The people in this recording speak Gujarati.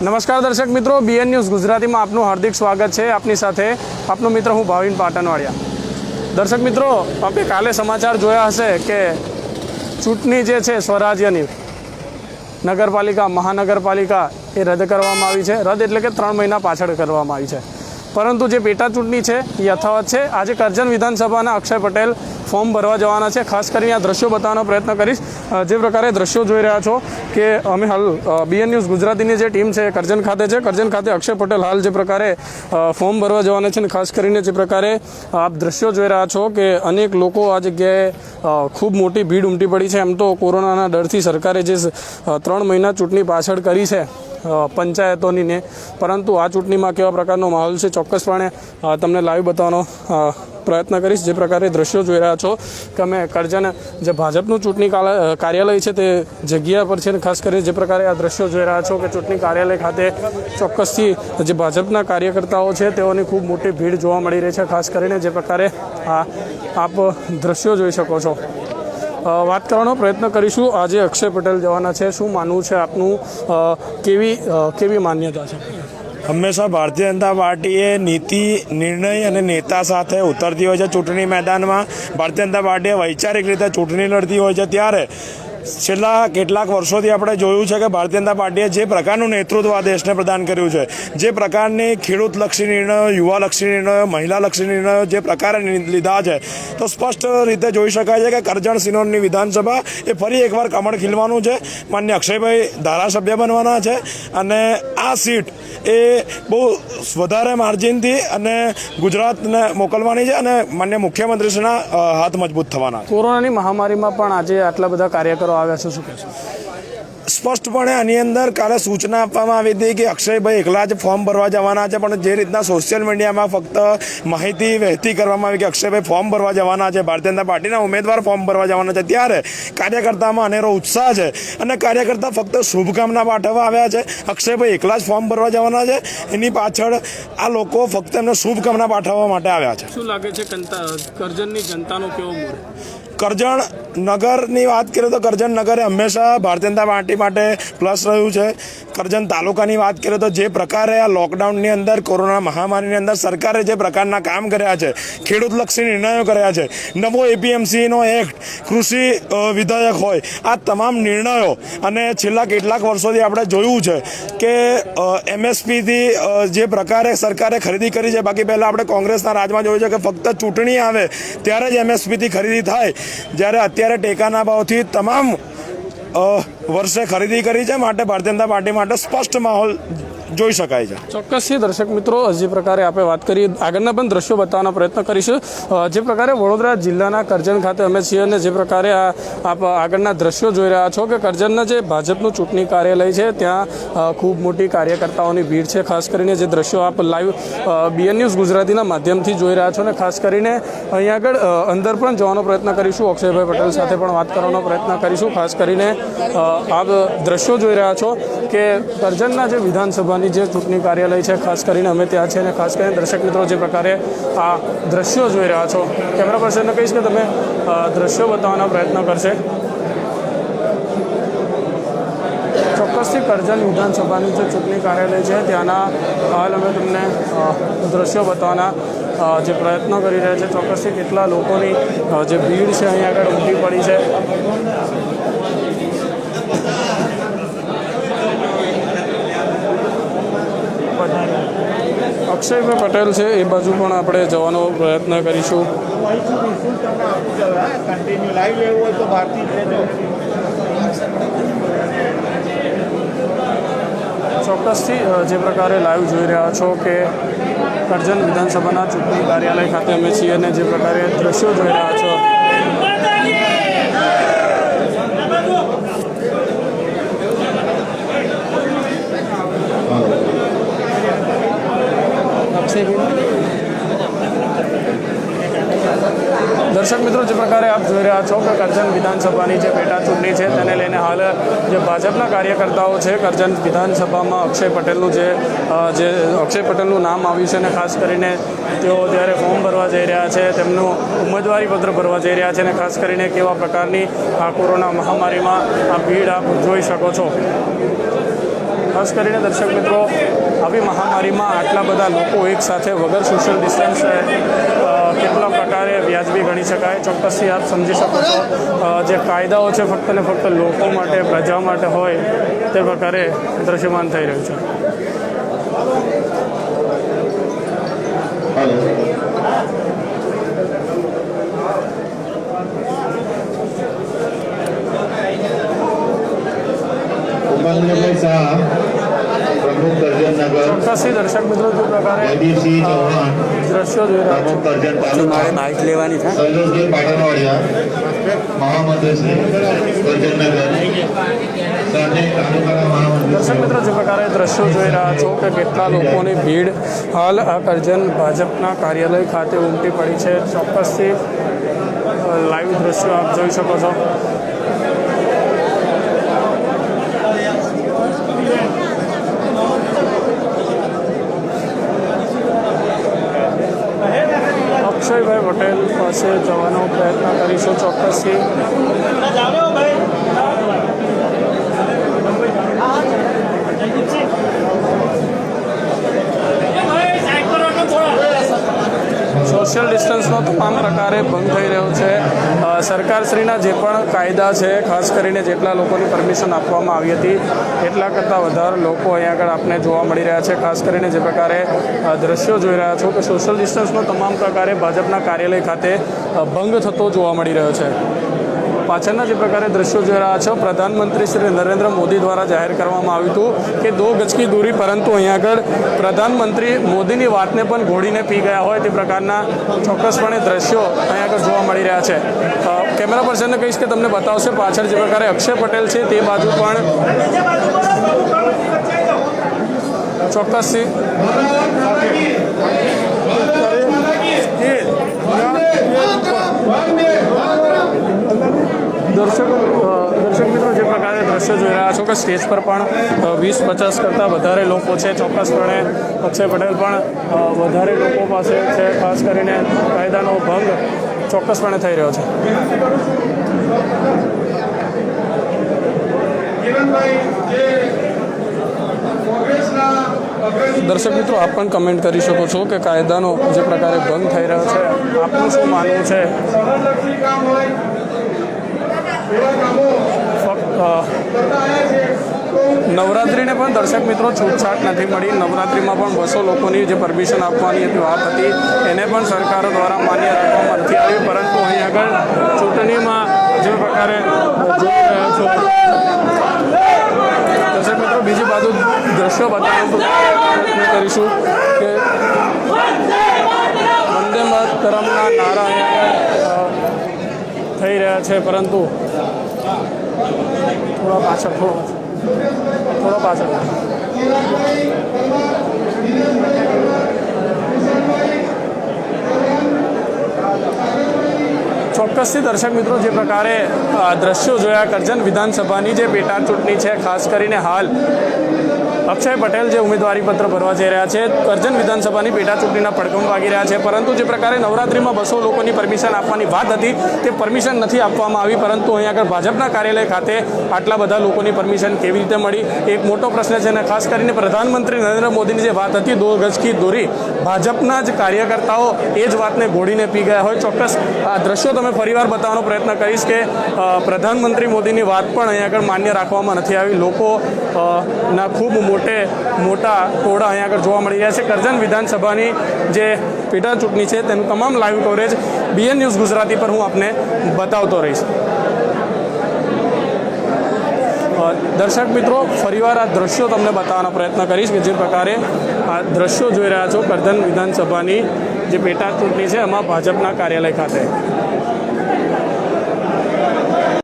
નમસ્કાર દર્શક મિત્રો, બીએન ન્યૂઝ ગુજરાતીમાં આપનું હાર્દિક સ્વાગત છે। આપની સાથે આપનો મિત્ર હું ભાવિન પાટણવાડિયા। દર્શક મિત્રો, આપણે કાલે સમાચાર જોયા હશે કે ચૂંટણી જે છે સ્વરાજ્યની નગરપાલિકા મહાનગરપાલિકા એ રદ કરવામાં આવી છે। રદ એટલે કે 3 મહિના પાછળ કરવામાં આવી છે, પરંતુ જે પેટા ચૂંટણી છે એ યથાવત છે। આજે કરજણ વિધાનસભાના અક્ષય પટેલ ફોર્મ ભરવા જવાના છે। ખાસ કરીને આ દ્રશ્યો બતાવવાનો પ્રયત્ન કરીશ। જે પ્રકારે દ્રશ્યો જોઈ રહ્યા છો કે અમે હાલ બીએન ન્યૂઝ ગુજરાતીની જે ટીમ છે કરજણ ખાતે છે। કરજણ ખાતે અક્ષય પટેલ હાલ જે પ્રકારે ફોર્મ ભરવા જવાના છે, અને ખાસ કરીને જે પ્રકારે આપ દ્રશ્યો જોઈ રહ્યા છો કે અનેક લોકો આ જગ્યાએ ખૂબ મોટી ભીડ ઉમટી પડી છે। એમ તો કોરોનાના ડરથી સરકારે જે 3 મહિના ચૂંટણી પાછળ કરી છે પંચાયતોની ને, પરંતુ આ ચૂંટણીમાં કેવા પ્રકારનો માહોલ છે ચોક્કસપણે તમને લાઈવ બતાવવાનો પ્રયત્ન કરીશ। જે પ્રકારે દ્રશ્યો જોઈ રહ્યા છો કે અમે કરજણ જે ભાજપનું ચૂંટણી કાર્યાલય છે તે જગ્યા પર છે, અને ખાસ કરીને જે પ્રકારે આ દ્રશ્યો જોઈ રહ્યા છો કે ચૂંટણી કાર્યાલય ખાતે ચોક્કસથી જે ભાજપના કાર્યકર્તાઓ છે તેઓની ખૂબ મોટી ભીડ જોવા મળી રહી છે। ખાસ કરીને જે પ્રકારે આપ દ્રશ્યો જોઈ શકો છો। વાત કરવાનો પ્રયત્ન કરીશું। આજે અક્ષય પટેલ જવાના છે, શું માનવું છે આપનું? કેવી માન્યતા છે? હંમેશા ભારતીય જનતા પાર્ટી એ નીતિ, નિર્ણય અને નેતા સાથે ઉતરતી હોય છે ચૂંટણી મેદાનમાં। ભારતીય જનતા પાર્ટી વૈચારિક રીતે ચૂંટણી લડતી હોય છે, ત્યારે છેલ્લા કેટલાક વર્ષોથી આપણે જોયું છે કે ભારતીય જનતા પાર્ટીએ જે પ્રકારનું નેતૃત્વ આ દેશને પ્રદાન કર્યું છે, જે પ્રકારની ખેડૂતલક્ષી નિર્ણયો, યુવાલક્ષી નિર્ણયો, મહિલાલક્ષી નિર્ણયો જે પ્રકારે લીધા છે, તો સ્પષ્ટ રીતે જોઈ શકાય છે કે કરજણ સિનોરની વિધાનસભા એ ફરી એકવાર કમળ ખીલવાનું છે। માન્ય અક્ષયભાઈ ધારાસભ્ય બનવાના છે, અને આ સીટ એ બહુ વધારે માર્જિનથી અને ગુજરાતને મોકલવાની છે, અને માન્ય મુખ્યમંત્રીશ્રીના હાથ મજબૂત થવાના છે। કોરોનાની મહામારીમાં પણ આજે આટલા બધા કાર્યકરો આવ્યા છે, શું કહેશો? સ્પષ્ટપણે આની અંદર કાલે સૂચના આપવામાં આવી હતી કે અક્ષયભાઈ એકલા જ ફોર્મ ભરવા જવાના છે, પણ જે રીતના સોશિયલ મીડિયામાં ફક્ત માહિતી વહેતી કરવામાં આવી કે અક્ષયભાઈ ફોર્મ ભરવા જવાના છે, ભારતીય જનતા પાર્ટીના ઉમેદવાર ફોર્મ ભરવા જવાના છે, ત્યારે કાર્યકર્તામાં અનેરો ઉત્સાહ છે, અને કાર્યકર્તા ફક્ત શુભકામના પાઠવવા આવ્યા છે। અક્ષયભાઈ એકલા જ ફોર્મ ભરવા જવાના છે, એની પાછળ આ લોકો ફક્ત એમને શુભકામના પાઠવવા માટે આવ્યા છે। શું લાગે છે કરજણની જનતાનો કેવો મૂડ? કરજણ નગરની વાત કરીએ તો કરજણ નગરે હંમેશા ભારતીય જનતા પાર્ટી માટે પ્લસ રહ્યું છે। કરજણ તાલુકાની વાત કરીએ તો જે પ્રકારે આ લોકડાઉનની અંદર, કોરોના મહામારીની અંદર સરકારે જે પ્રકારના કામ કર્યા છે, ખેડૂતલક્ષી નિર્ણયો કર્યા છે, નવો એપીએમસીનો એક્ટ, કૃષિ વિધેયક હોય, આ તમામ નિર્ણયો, અને છેલ્લા કેટલાક વર્ષોથી આપણે જોયું છે કે એમએસપીથી જે પ્રકારે સરકારે ખરીદી કરી છે, બાકી પહેલાં આપણે કોંગ્રેસના રાજમાં જોયું છે કે ફક્ત ચૂંટણી આવે ત્યારે જ એમએસપીથી ખરીદી થાય, જ્યારે અત્યારે ટેકાના ભાવથી તમામ વર્ષે ખરીદી કરી છે। માટે ભારતીય જનતા પાર્ટી માટે સ્પષ્ટ માહોલ જોઈ શકાય છે। ચોક્કસથી દર્શક મિત્રો, જે પ્રકારે આપણે વાત કરી, આગળના પણ દ્રશ્યો બતાવવાનો પ્રયત્ન કરીશું। જે પ્રકારે વડોદરા જિલ્લાના કરજણ ખાતે અમે છીએ, અને જે પ્રકારે આપ આગળના દ્રશ્યો જોઈ રહ્યા છો કે કરજણના જે ભાજપનું ચૂંટણી કાર્યાલય છે ત્યાં ખૂબ મોટી કાર્યકર્તાઓની ભીડ છે। ખાસ કરીને જે દ્રશ્યો આપ લાઈવ બીએન ન્યૂઝ ગુજરાતીના માધ્યમથી જોઈ રહ્યા છો, અને ખાસ કરીને અહીંયા આગળ અંદર પણ જવાનો પ્રયત્ન કરીશું, અક્ષયભાઈ પટેલ સાથે પણ વાત કરવાનો પ્રયત્ન કરીશું। ખાસ કરીને આપ દ્રશ્યો જોઈ રહ્યા છો કે કરજણના જે વિધાનસભાની જે ચૂંટણી કાર્યાલય છે, ખાસ કરીને અમે ત્યાં છે, અને ખાસ કરીને દર્શક મિત્રો જે પ્રકારે આ દ્રશ્યો જોઈ રહ્યા છો, કેમેરા પર્સનને કહીશ કે તમે દ્રશ્યો બતાવવાનો પ્રયત્ન કરશે। ચોક્કસથી કરજણ વિધાનસભાની જે ચૂંટણી કાર્યાલય છે ત્યાંના હાલ અમે તમને દ્રશ્યો બતાવવાના જે પ્રયત્નો કરી રહ્યા છે। ચોક્કસથી કેટલા લોકોની જે ભીડ છે અહીંયા આગળ ઉમટી પડી છે। અક્ષયભાઈ પટેલ છે એ બાજુ પણ આપણે જવાનો પ્રયત્ન કરીશું। ચોક્કસથી જે પ્રકારે લાઈવ જોઈ રહ્યા છો કે કરજણ વિધાનસભાના ચૂંટણી કાર્યાલય ખાતે અમે છીએ, અને જે પ્રકારે દ્રશ્યો જોઈ રહ્યા છો દર્શક મિત્રો, જે પ્રકારે આપ જોઈ રહ્યા છો કે કરજણ વિધાનસભાની જે પેટા ચૂંટણી છે તેને લઈને હાલ જે ભાજપના કાર્યકર્તાઓ છે કરજણ વિધાનસભામાં અક્ષય પટેલનું નામ આવ્યું છે, અને ખાસ કરીને તેઓ જ્યારે ફોર્મ ભરવા જઈ રહ્યા છે, તેમનું ઉમેદવારી પત્ર ભરવા જઈ રહ્યા છે, અને ખાસ કરીને કેવા પ્રકારની આ કોરોના મહામારીમાં આ ભીડ આપ જોઈ શકો છો। ખાસ કરીને દર્શક મિત્રો આવી મહામારીમાં આટલા બધા લોકો એકસાથે વગર સોશિયલ ડિસ્ટન્સ કેટલા પ્રકારે વ્યાજબી ગણી શકાય ચોક્કસથી આપ સમજી શકો છો જે કાયદાઓ છે ફક્ત ને ફક્ત લોકો માટે પ્રજા માટે હોય તે પ્રકારે દ્રશ્યમાન થઈ રહ્યું છે. ચોક્કસથી દર્શક મિત્રો જે પ્રકારે દ્રશ્યો જોઈ રહ્યા છે મારે બાઇક લેવાની છે. દર્શક મિત્રો જે પ્રકારે દ્રશ્યો જોઈ રહ્યા છો કે કેટલા લોકોની ભીડ હાલ આ કરજણ ભાજપના કાર્યાલય ખાતે ઉમટી પડી છે. ચોક્કસથી લાઈવ દ્રશ્યો આપ જોઈ શકો છો. અક્ષયભાઈ પટેલ પાસે જવાનો પ્રયત્ન કરીશું ચોક્કસથી. સોશિયલ ડિસ્ટન્સનો તમામ પ્રકારે ભંગ થઈ રહ્યો છે. સરકારશ્રીના જે પણ કાયદા છે ખાસ કરીને જેટલા લોકોની પરમિશન આપવામાં આવી હતી એટલા કરતાં વધારે લોકો અહીંયા આગળ આપને જોવા મળી રહ્યા છે. ખાસ કરીને જે પ્રકારે દ્રશ્યો જોઈ રહ્યા છો કે સોશિયલ ડિસ્ટન્સનો તમામ પ્રકારે ભાજપના કાર્યાલય ખાતે ભંગ થતો જોવા મળી રહ્યો છે. પાછળના જે પ્રકારે દ્રશ્યો જોઈ રહ્યા છો પ્રધાનમંત્રી શ્રી નરેન્દ્ર મોદી દ્વારા જાહેર કરવામાં આવ્યું હતું કે 2 ગજ કી દૂરી, પરંતુ અહીંયા આગળ પ્રધાનમંત્રી મોદીની વાતને પણ ઘોડીને પી ગયા હોય તે પ્રકારના ચોક્કસપણે દ્રશ્યો અહીંયા આગળ જોવા મળી રહ્યા છે. કેમેરા પર્સનને કહીશ કે તમને બતાવશે પાછળ જે પ્રકારે અક્ષય પટેલ છે તે બાજુ પણ ચોક્કસથી દર્શક મિત્રો જે પ્રકારે દ્રશ્યો જોઈ રહ્યા છો કે સ્ટેજ પર પણ 20-50 કરતાં વધારે લોકો છે. ચોક્કસપણે અક્ષય પટેલ પણ વધારે લોકો પાસે છે. ખાસ કરીને કાયદાનો ભંગ ચોક્કસપણે થઈ રહ્યો છે. દર્શક મિત્રો આપ પણ કમેન્ટ કરી શકો છો કે કાયદાનો જે પ્રકારે ભંગ થઈ રહ્યો છે આપનું શું માનવું છે. નવરાત્રિને પણ દર્શક મિત્રો છૂટછાટ નથી મળી. નવરાત્રિમાં પણ 200 લોકોની જે પરમિશન આપવાની હતી વાત હતી એને પણ સરકારો દ્વારા માન્ય રાખવામાં નથી આવી, પરંતુ અહીં આગળ ચૂંટણીમાં જે પ્રકારે જોઈ રહ્યા છો દર્શક મિત્રો બીજી બાજુ દ્રશ્યો બતાવવાનો પ્રયત્ન કરીશું કે વંદે માતરમના નારા અહીંયા થઈ રહ્યા છે, પરંતુ થોડા પાછળ ચોક્કસથી દર્શક મિત્રો જે પ્રકારે દ્રશ્યો જોયા કરજણ વિધાનસભાની જે પેટા ચૂંટણી છે ખાસ કરીને હાલ અક્ષય પટેલ જે ઉમેદવારી પત્ર ભરવા જઈ રહ્યા છે. કરજણ વિધાનસભાની પેટા ચૂંટણીના પડઘમ વાગી રહ્યા છે, પરંતુ જે પ્રકારે નવરાત્રિમાં 200 લોકોની પરમિશન આપવાની વાત હતી તે પરમિશન નથી આપવામાં આવી, પરંતુ અહીં આગળ ભાજપના કાર્યાલય ખાતે આટલા બધા લોકોની પરમિશન કેવી રીતે મળી એક મોટો પ્રશ્ન છે. અને ખાસ કરીને પ્રધાનમંત્રી નરેન્દ્ર મોદીની જે વાત હતી 2 ગજ કી દૂરી, ભાજપના જ કાર્યકર્તાઓ એ જ વાતને ઘોડીને પી ગયા હોય. ચોક્કસ આ દ્રશ્યો તમે ફરીવાર બતાવવાનો પ્રયત્ન કરીશ કે પ્રધાનમંત્રી મોદીની વાત પણ અહીં આગળ માન્ય રાખવામાં નથી આવી. લોકો ના ખૂબ મોટા ટોળા અહીંયા આગળ જોવા મળી રહ્યા છે. કરજણ વિધાનસભાની જે પેટા ચૂંટણી છે તેનું તમામ live coverage BN news Gujarati પર હું આપને બતાવતો રહીશ. દર્શક મિત્રો ફરીવાર આ દ્રશ્યો તમને બતાવવાનો પ્રયત્ન કરીશ કે જે પ્રકારે આ દ્રશ્યો જોઈ રહ્યા છો કરજણ વિધાનસભાની જે પેટા ચૂંટણી છે એમાં ભાજપના કાર્યાલય ખાતે